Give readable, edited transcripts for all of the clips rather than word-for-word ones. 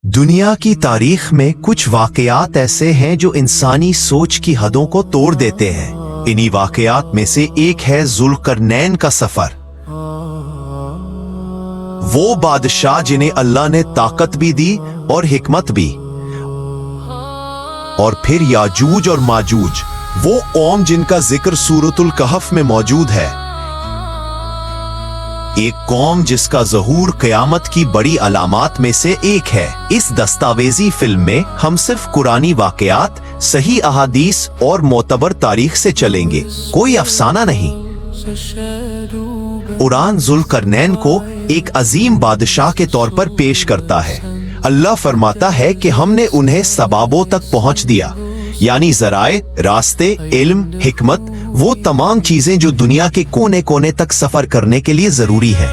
दुनिया की तारीख में कुछ वाकयात ऐसे हैं जो इंसानी सोच की हदों को तोड़ देते हैं। इन्हीं वाकयात में से एक है जुल्करनैन का सफर। वो बादशाह जिन्हें अल्लाह ने ताकत भी दी और हिकमत भी, और फिर याजूज और माजूज, वो कौम जिनका जिक्र सूरतुल कहफ में मौजूद है। एक कौम जिसका ज़हूर क़यामत की बड़ी अलामात में से एक है। इस दस्तावेजी फिल्म में हम सिर्फ कुरानी वाकयात, सही अहादीस और मोतबर तारीख से चलेंगे, कोई अफसाना नहीं। कुरान जुल्करनैन को एक अजीम बादशाह के तौर पर पेश करता है। अल्लाह फरमाता है कि हमने उन्हें सबाबों तक पहुंच दिया, यानी जराए, रास्ते, इल्म, हिकमत, वो तमाम चीजें जो दुनिया के कोने कोने तक सफर करने के लिए जरूरी है।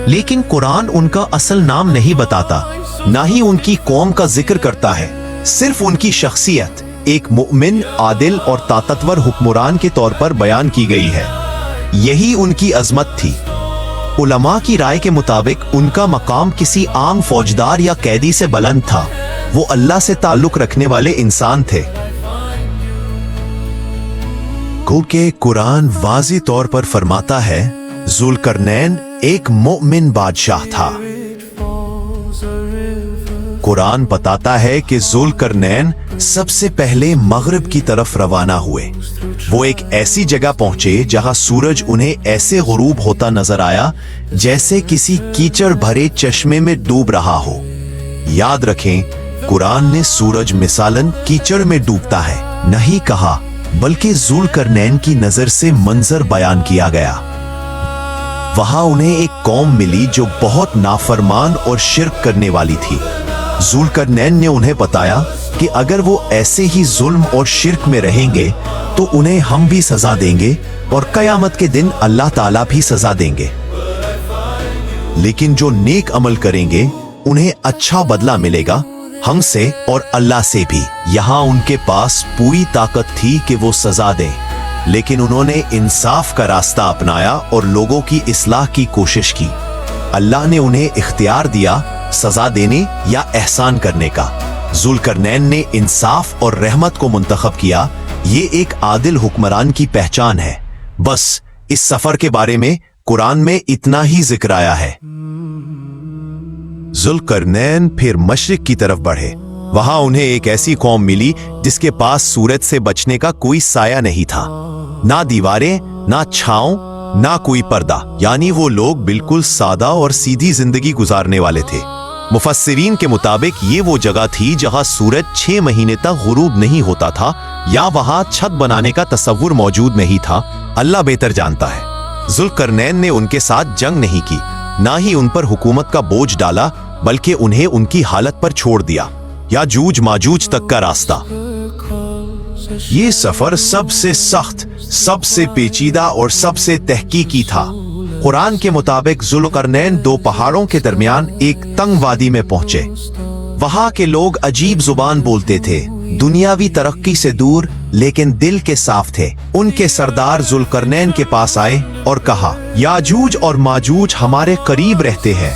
लेकिन कुरान उनका असल नाम नहीं बताता, ना ही उनकी कौम का जिक्र करता है। सिर्फ उनकी शख्सियत एक मुमिन, आदिल और ताकतवर हुक्मरान के तौर पर बयान की गई है। यही उनकी अजमत थी। उलमा की राय के मुताबिक उनका मकाम किसी आम फौजदार या कैदी से बुलंद था। वो अल्लाह से ताल्लुक रखने वाले इंसान थे। क्योंकि कुरान वाज़ी तौर पर फरमाता है जुल्करनैन एक मोमिन बादशाह था। कुरान बताता है कि जुल्करनैन सबसे पहले मगरिब की तरफ रवाना हुए। वो एक ऐसी जगह पहुंचे जहां सूरज उन्हें ऐसे गुरूब होता नजर आया जैसे किसी कीचड़ भरे चश्मे में डूब रहा हो। याद रखें, कुरान ने सूरज मिसालन कीचड़ में डूबता है नहीं कहा, बल्कि जुल्करनैन की नजर से मंजर बयान किया गया। वहां उन्हें एक कौम मिली जो बहुत नाफरमान और शिर्क करने वाली थी। जुल्करनैन ने उन्हें बताया कि अगर वो ऐसे ही जुल्म और शिर्क में रहेंगे तो उन्हें हम भी सजा देंगे और कयामत के दिन अल्लाह ताला भी सजा देंगे। लेकिन जो नेक अमल करेंगे उन्हें अच्छा बदला मिलेगा, हमसे और अल्लाह से भी। यहां उनके पास पूरी ताकत थी कि वो सजा दें, लेकिन उन्होंने इंसाफ का रास्ता अपनाया और लोगों की इस्लाह की कोशिश की। अल्लाह ने उन्हें इख्तियार दिया सजा देने या एहसान करने का। जुल्करनैन ने इंसाफ और रहमत को मुंतखब किया। ये एक आदिल हुक्मरान की पहचान है। बस इस सफर के बारे में कुरान में इतना ही जिक्र आया है। जुल्करनैन फिर मशरिक की तरफ बढ़े। वहां उन्हें एक ऐसी कौम मिली जिसके पास सूरज से बचने का कोई साया नहीं था, ना दीवारें, ना छांव, ना कोई पर्दा। यानी वो लोग बिल्कुल सादा और सीधी जिंदगी गुजारने वाले थे। मुफस्सिरीन के मुताबिक ये वो जगह थी जहां सूरज 6 महीने तक गुरूब नहीं होता था, या वहां छत बनाने का तसव्वुर मौजूद नहीं था। अल्लाह बेहतर जानता है। जुल्करनैन ने उनके साथ जंग नहीं की, ना ही उन पर हुकूमत का बोझ डाला, बल्कि उन्हें उनकी हालत पर छोड़ दिया। याजूज माजूज तक का रास्ता। ये सफर सबसे सख्त, सबसे पेचीदा और सबसे तहकीकी था। कुरान के मुताबिक जुल्करनैन 2 पहाड़ों के दरमियान एक तंग वादी में पहुंचे। वहां के लोग अजीब जुबान बोलते थे, दुनियावी तरक्की से दूर लेकिन दिल के साफ थे। उनके सरदार जुल्करनैन के पास आए और कहा, याजूज और माजूज हमारे करीब रहते हैं,